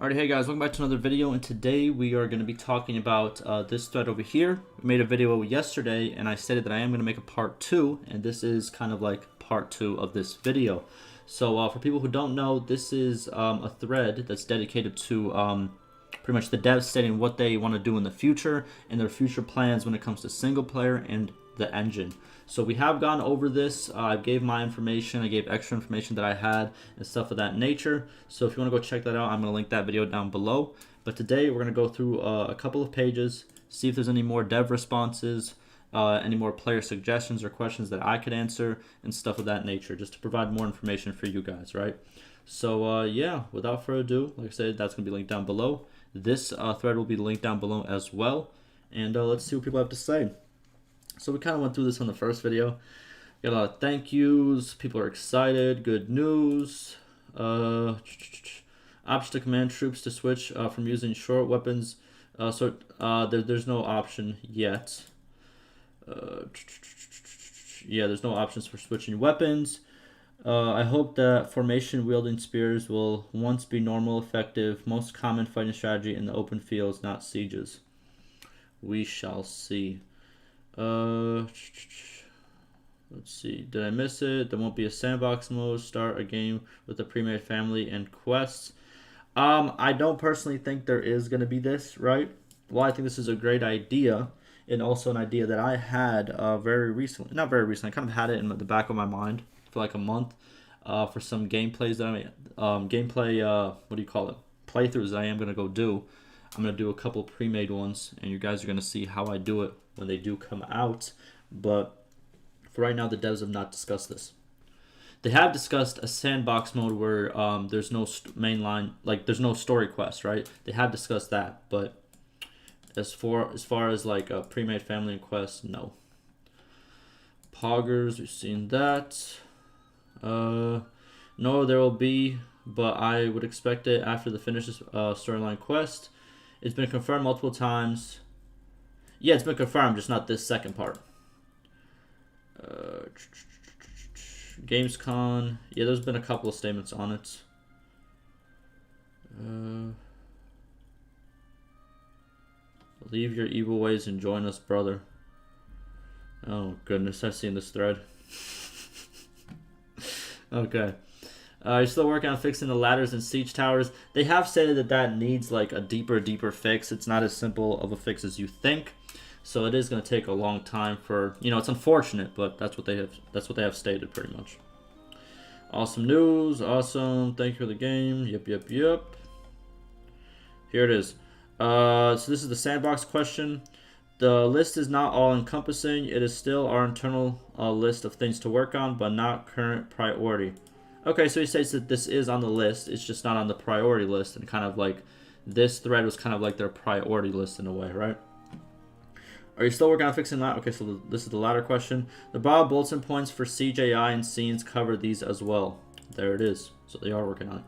Alright, hey guys, welcome back to another video, and today we are going to be talking about this thread over here. We made a video yesterday, and I stated that I am going to make a part 2, and this is kind of like part 2 of this video. So for people who don't know, this is a thread that's dedicated to pretty much the devs stating what they want to do in the future, and their future plans when it comes to single player and the engine. So we have gone over this. I gave my information, I gave extra information that I had and stuff of that nature. So if you want to go check that out, I'm going to link that video down below. But today we're going to go through a couple of pages, see if there's any more dev responses, any more player suggestions or questions that I could answer and stuff of that nature, just to provide more information for you guys, right? So yeah, without further ado, like I said, that's going to be linked down below. This thread will be linked down below as well. And let's see what people have to say. So we kind of went through this on the first video. Got a lot of thank yous. People are excited. Good news. Option to command troops to switch from using short weapons. There's no option yet. Yeah, there's no options for switching weapons. I hope that formation wielding spears will once be normal, effective, most common fighting strategy in the open fields, not sieges. We shall see. Let's see. Did I miss it? There won't be a sandbox mode. Start a game with a pre-made family and quests. I don't personally think there is going to be this, right? Well, I think this is a great idea, and also an idea that I had very recently. Not very recently. I kind of had it in the back of my mind for like a month for some gameplays that I made. What do you call it? Playthroughs that I am going to go do. I'm going to do a couple pre-made ones, and you guys are going to see how I do it when they do come out. But for right now, the devs have not discussed this. They have discussed a sandbox mode where there's no mainline, like there's no story quest, right? They have discussed that, but as far as like a pre-made family and quest, no. Poggers, we've seen that. No, there will be, but I would expect it after the finishes storyline quest. It's been confirmed multiple times. Yeah, it's been confirmed, just not this second part. Gamescom. Yeah, there's been a couple of statements on it. Leave your evil ways and join us, brother. Oh, goodness, I've seen this thread. Okay. You're still working on fixing the ladders and siege towers. They have stated that that needs like a deeper fix. It's not as simple of a fix as you think. So it is going to take a long time for, it's unfortunate, but that's what they have stated pretty much. Awesome news. Awesome. Thank you for the game. Yep. Here it is. So this is the sandbox question. The list is not all encompassing. It is still our internal list of things to work on, but not current priority. Okay, so he says that this is on the list. It's just not on the priority list, and kind of like this thread was kind of like their priority list in a way, right? Are you still working on fixing that? Okay, so this is the latter question. The broad bulletin points for CJI and scenes cover these as well. There it is. So they are working on it.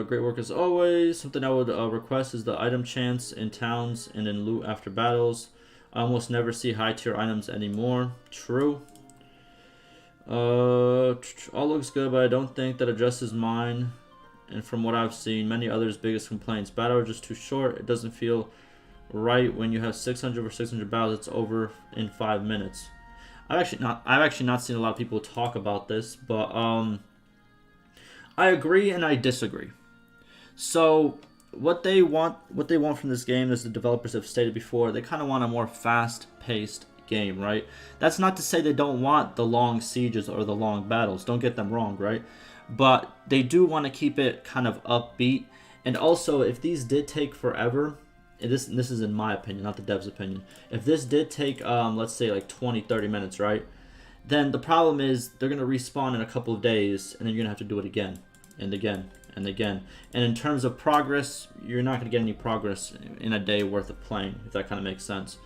Great work as always. Something I would request is the item chance in towns and in loot after battles. I almost never see high tier items anymore. True. All looks good, but I don't think that addresses mine, and from what I've seen, many others' biggest complaints. Battle are just too short. It doesn't feel right when you have 600 or 600 battles. It's over in 5 minutes. I've actually not seen a lot of people talk about this, but I agree and I disagree. So what they want from this game, as the developers have stated before, they kind of want a more fast-paced game, right? That's not to say they don't want the long sieges or the long battles. Don't get them wrong, right? But they do want to keep it kind of upbeat. And also, if these did take forever, and this is in my opinion, not the devs' opinion. If this did take, let's say like 20-30 minutes, right? Then the problem is they're going to respawn in a couple of days, and then you're going to have to do it again and again and again. And in terms of progress, you're not going to get any progress in a day worth of playing, if that kind of makes sense.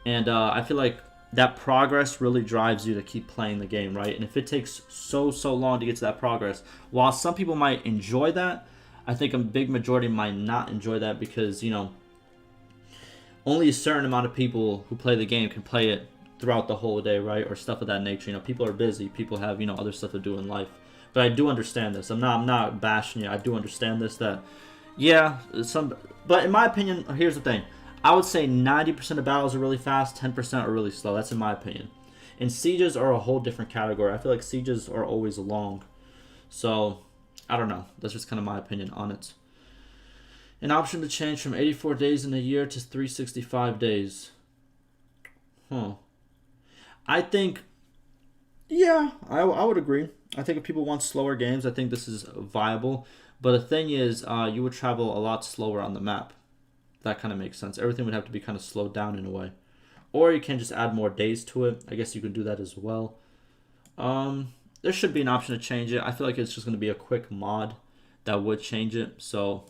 And I feel like that progress really drives you to keep playing the game, right? And if it takes so long to get to that progress, while some people might enjoy that, I think a big majority might not enjoy that because, only a certain amount of people who play the game can play it throughout the whole day, right? Or stuff of that nature. People are busy. People have, other stuff to do in life. But I do understand this. I'm not bashing you. I do understand this. That yeah, but in my opinion, here's the thing. I would say 90% of battles are really fast, 10% are really slow. That's in my opinion. And sieges are a whole different category. I feel like sieges are always long. So, I don't know. That's just kind of my opinion on it. An option to change from 84 days in a year to 365 days. Huh. I think, yeah, I would agree. I think if people want slower games, I think this is viable. But the thing is, you would travel a lot slower on the map. That kind of makes sense. Everything would have to be kind of slowed down in a way. Or you can just add more days to it. I guess you could do that as well. There should be an option to change it. I feel like it's just going to be a quick mod that would change it. So,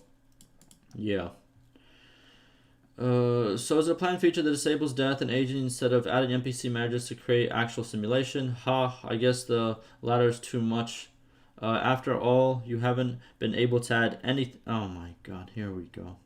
yeah. So is it a planned feature that disables death and aging instead of adding NPC managers to create actual simulation? I guess the latter is too much. After all, you haven't been able to add anything. Oh my god, here we go.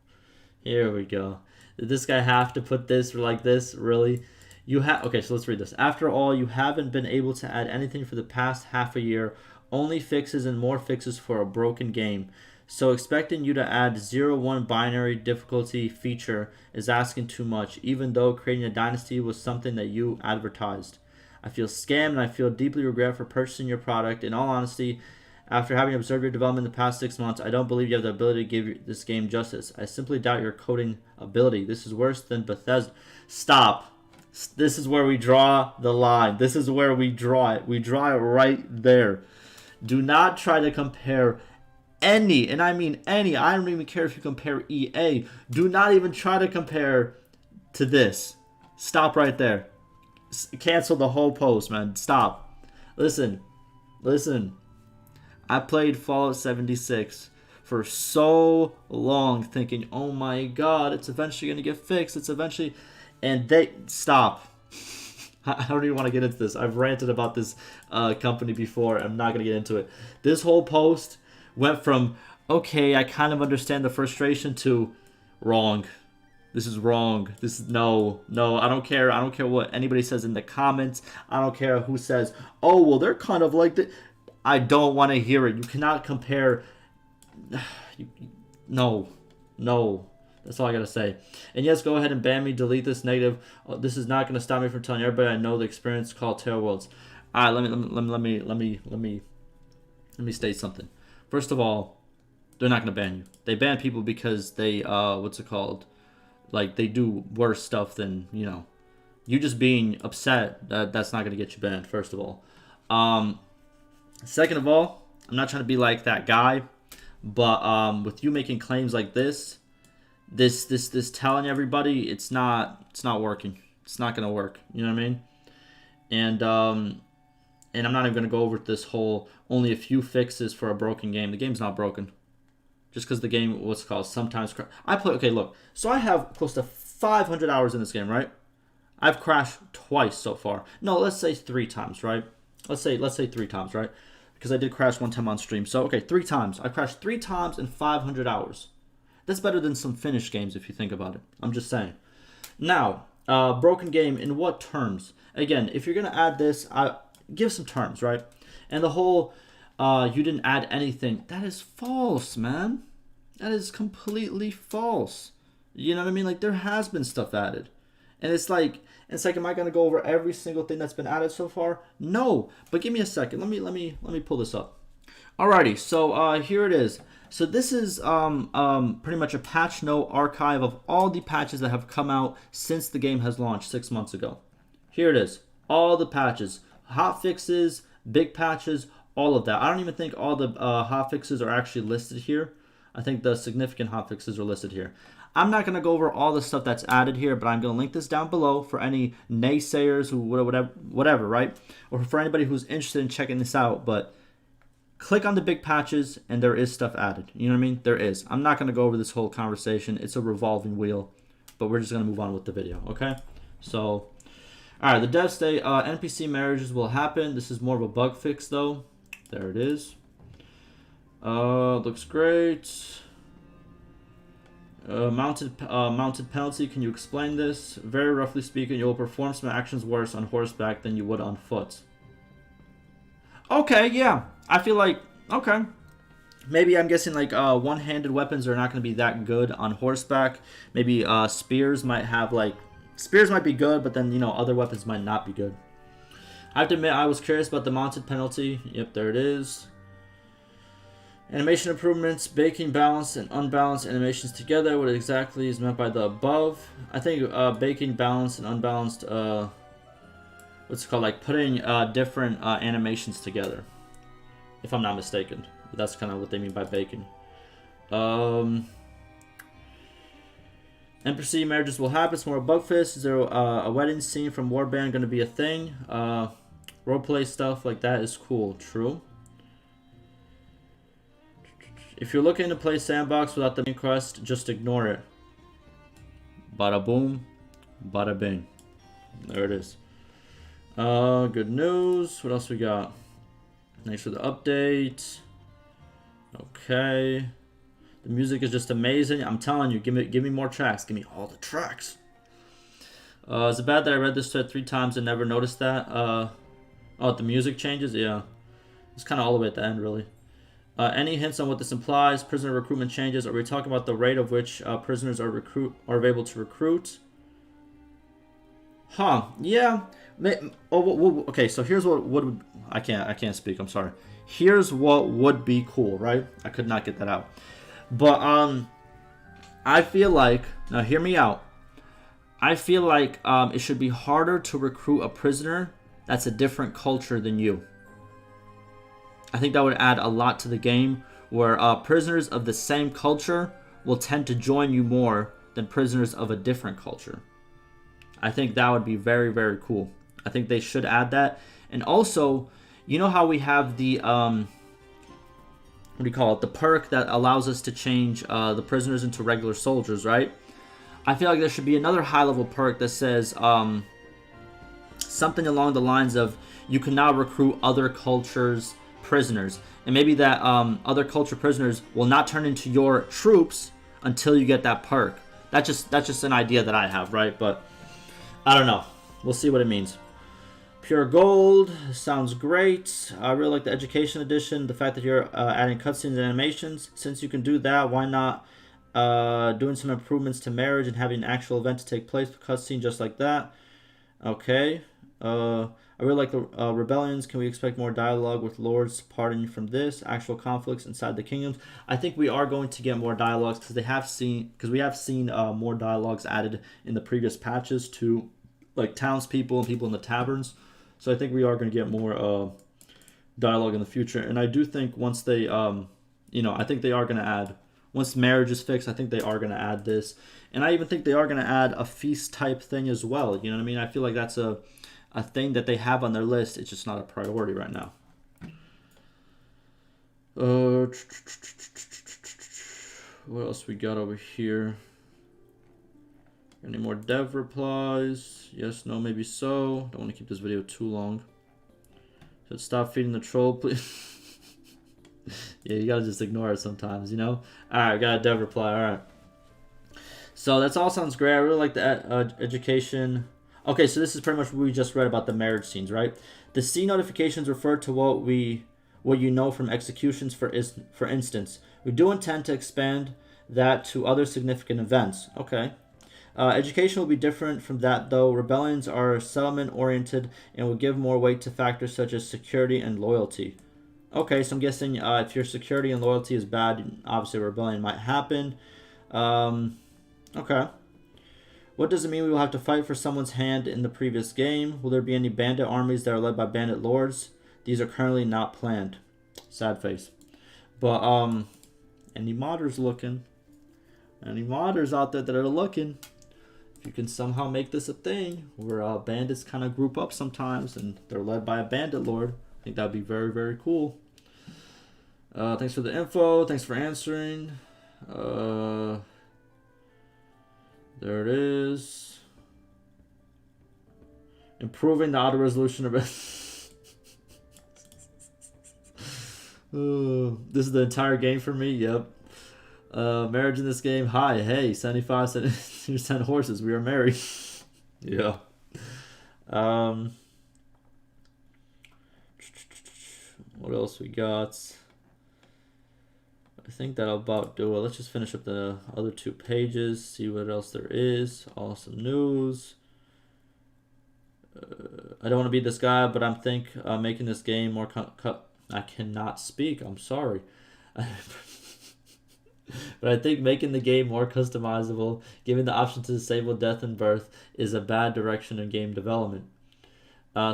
Here we go. Did this guy have to put this like this? Really? Okay, so let's read this. After all, you haven't been able to add anything for the past half a year. Only fixes and more fixes for a broken game. So expecting you to add 0-1 binary difficulty feature is asking too much, even though creating a dynasty was something that you advertised. I feel scammed and I feel deeply regret for purchasing your product. In all honesty, after having observed your development in the past 6 months, I don't believe you have the ability to give this game justice. I simply doubt your coding ability. This is worse than Bethesda. Stop. This is where we draw the line. This is where we draw it. We draw it right there. Do not try to compare any, and I mean any, I don't even care if you compare EA. Do not even try to compare to this. Stop right there. Cancel the whole post, man. Stop. Listen. I played Fallout 76 for so long thinking, oh my god, it's eventually going to get fixed. It's eventually... And they... Stop. I don't even want to get into this. I've ranted about this company before. I'm not going to get into it. This whole post went from, okay, I kind of understand the frustration to wrong. This is wrong. This is no. I don't care. I don't care what anybody says in the comments. I don't care who says, oh, well, they're kind of like the... I don't want to hear it. You cannot compare. No. That's all I gotta say. And yes, go ahead and ban me. Delete this negative. This is not gonna stop me from telling everybody I know the experience called Terror Worlds. All right, let me state something. First of all, they're not gonna ban you. They ban people because they what's it called? Like they do worse stuff than you just being upset. That's not gonna get you banned. First of all. Second of all, I'm not trying to be like that guy, but with you making claims like this telling everybody it's not working. It's not gonna work. You know what I mean? And I'm not even gonna go over this whole only a few fixes for a broken game. The game's not broken. Just because the game, what's it called, sometimes I play. Okay, look. So I have close to 500 hours in this game, right? I've crashed twice so far. No, let's say 3 times, right? Let's say 3 times, right? Because I did crash one time on stream. So, okay, 3 times. I crashed 3 times in 500 hours. That's better than some finished games if you think about it. I'm just saying. Now, broken game in what terms? Again, if you're going to add this, give some terms, right? And the whole, you didn't add anything. That is false, man. That is completely false. You know what I mean? Like, there has been stuff added. And it's like, am I gonna go over every single thing that's been added so far? No, but give me a second. Let me pull this up. Alrighty, so here it is. So this is pretty much a patch note archive of all the patches that have come out since the game has launched 6 months ago. Here it is, all the patches, hot fixes, big patches, all of that. I don't even think all the hot fixes are actually listed here. I think the significant hot fixes are listed here. I'm not going to go over all the stuff that's added here, but I'm going to link this down below for any naysayers who whatever, right? Or for anybody who's interested in checking this out. But click on the big patches, and there is stuff added. You know what I mean? There is. I'm not going to go over this whole conversation. It's a revolving wheel, but we're just going to move on with the video, okay? So, all right, the devs say NPC marriages will happen. This is more of a bug fix, though. There it is. Looks great. Mounted penalty. Can you explain this? Very roughly speaking, you will perform some actions worse on horseback than you would on foot. Okay, yeah. I feel like, okay. Maybe I'm guessing like one-handed weapons are not going to be that good on horseback. Maybe spears might have like, spears might be good, but then, you know, other weapons might not be good. I have to admit, I was curious about the mounted penalty. Yep, there it is. Animation improvements, baking balanced and unbalanced animations together. What exactly is meant by the above? I think baking balanced and unbalanced, what's it called? Like putting different animations together, if I'm not mistaken. But that's kind of what they mean by baking. NPC marriages will happen. It's more Bugfist. Is there a wedding scene from Warband going to be a thing? Roleplay stuff like that is cool. True. If you're looking to play sandbox without the main quest, just ignore it. Bada boom, bada bing. There it is. Good news. What else we got? Thanks for the update. Okay. The music is just amazing. I'm telling you, give me more tracks. Give me all the tracks. Is it bad that I read this thread 3 times and never noticed that? Oh, the music changes? Yeah. It's kind of all the way at the end, really. Any hints on what this implies? Prisoner recruitment changes. Are we talking about the rate of which prisoners are able to recruit? Huh? Yeah. Okay. So here's what would I can't speak. I'm sorry. Here's what would be cool, right? I could not get that out. But I feel like, now hear me out. I feel like it should be harder to recruit a prisoner that's a different culture than you. I think that would add a lot to the game, where prisoners of the same culture will tend to join you more than prisoners of a different culture. I think that would be very, very cool. I think they should add that. And also, you know how we have the, what do you call it? The perk that allows us to change the prisoners into regular soldiers, right? I feel like there should be another high-level perk that says something along the lines of you can now recruit other cultures' prisoners, and maybe that other culture prisoners will not turn into your troops until you get that perk. That's just an idea that I have, right? But I don't know. We'll see what it means. Pure gold sounds great. I really like the education edition. The fact that you're adding cutscenes and animations. Since you can do that, why not doing some improvements to marriage and having an actual event to take place with cutscene just like that? Okay. I really like the rebellions. Can we expect more dialogue with lords parting from this? Actual conflicts inside the kingdoms. I think we are going to get more dialogues because we have seen more dialogues added in the previous patches to like townspeople and people in the taverns. So I think we are going to get more dialogue in the future. And I do think once they, I think they are going to add, once marriage is fixed, I think they are going to add this. And I even think they are going to add a feast type thing as well. You know what I mean? I feel like that's a thing that they have on their list. It's just not a priority right now. What else we got over here? Any more dev replies? Yes, no, maybe so. Don't want to keep this video too long. So stop feeding the troll, please. Yeah, you gotta just ignore it sometimes, you know? Alright, got a dev reply, alright. So that's all sounds great. I really like the education. Okay, so this is pretty much what we just read about the marriage scenes, right? The scene notifications refer to what you know from executions, for instance. We do intend to expand that to other significant events. Okay. Education will be different from that, though. Rebellions are settlement-oriented and will give more weight to factors such as security and loyalty. Okay, so I'm guessing if your security and loyalty is bad, obviously a rebellion might happen. Okay. What does it mean we will have to fight for someone's hand in the previous game? Will there be any bandit armies that are led by bandit lords? These are currently not planned. Sad face. But, any modders looking? Any modders out there that are looking? If you can somehow make this a thing where bandits kind of group up sometimes and they're led by a bandit lord, I think that would be very, very cool. Thanks for the info. Thanks for answering. There it is. Improving the auto resolution of it. This is the entire game for me. Yep. Marriage in this game. Hi, hey, 75% horses. We are married. Yeah. What else we got? I think that'll about do it. Let's just finish up the other 2 pages, see what else there is. Awesome news. I don't want to be this guy, but I'm making this game more I cannot speak. I'm sorry. But I think making the game more customizable, giving the option to disable death and birth, is a bad direction in game development.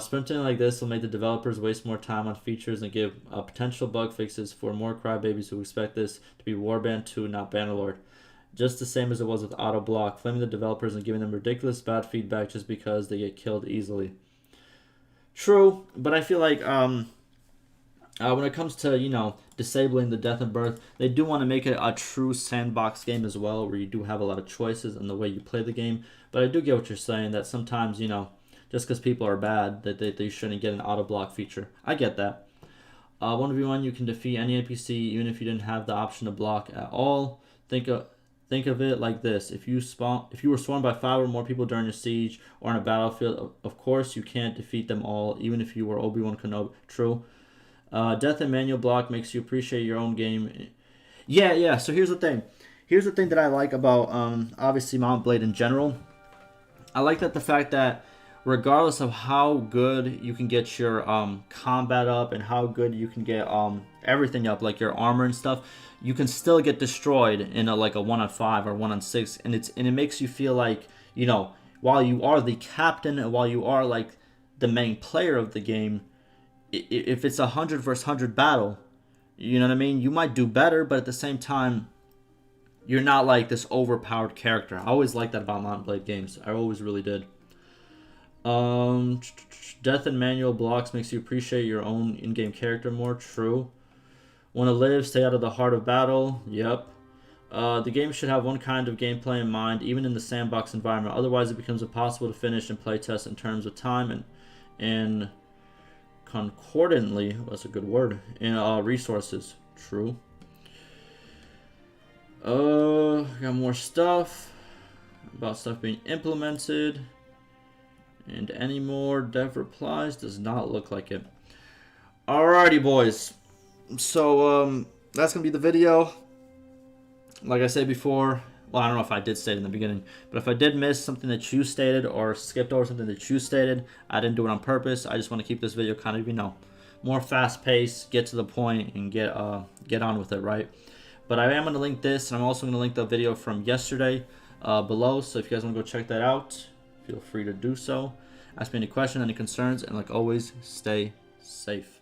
Sprinting like this will make the developers waste more time on features and give potential bug fixes for more crybabies who expect this to be Warband 2, not Bannerlord. Just the same as it was with Auto Block, flaming the developers and giving them ridiculous bad feedback just because they get killed easily. True, but I feel like when it comes to, you know, disabling the death and birth, they do want to make it a true sandbox game as well, where you do have a lot of choices in the way you play the game. But I do get what you're saying, that sometimes, you know, just because people are bad, that they shouldn't get an auto block feature. I get that. 1v1, you can defeat any NPC even if you didn't have the option to block at all. Think of it like this: if you were swarmed by 5 or more people during a siege or on a battlefield, of course you can't defeat them all, even if you were Obi-Wan Kenobi. True. Death and manual block makes you appreciate your own game. Yeah. So here's the thing. Here's the thing that I like about obviously Mount Blade in general. I like that the fact that regardless of how good you can get your combat up and how good you can get everything up, like your armor and stuff, you can still get destroyed in like a 1-on-5 or 1-on-6, and it makes you feel like, you know, while you are the captain and while you are like the main player of the game, if it's 100 versus 100 battle, you know what I mean, you might do better, but at the same time, you're not like this overpowered character. I always liked that about Mount Blade games. I always really did. Death and manual blocks makes you appreciate your own in-game character more. True. Want to live, stay out of the heart of battle. Yep. The game should have one kind of gameplay in mind, even in the sandbox environment. Otherwise, it becomes impossible to finish and play test in terms of time and concordantly. That's a good word. And resources. True. Got more stuff about stuff being implemented. And any more dev replies? Does not look like it. Alrighty, boys. So, that's going to be the video. Like I said before, well, I don't know if I did state it in the beginning, but if I did miss something that you stated or skipped over something that you stated, I didn't do it on purpose. I just want to keep this video kind of, you know, more fast-paced, get to the point, and get on with it, right? But I am going to link this, and I'm also going to link the video from yesterday below, so if you guys want to go check that out, feel free to do so. Ask me any questions, any concerns, and like always, stay safe.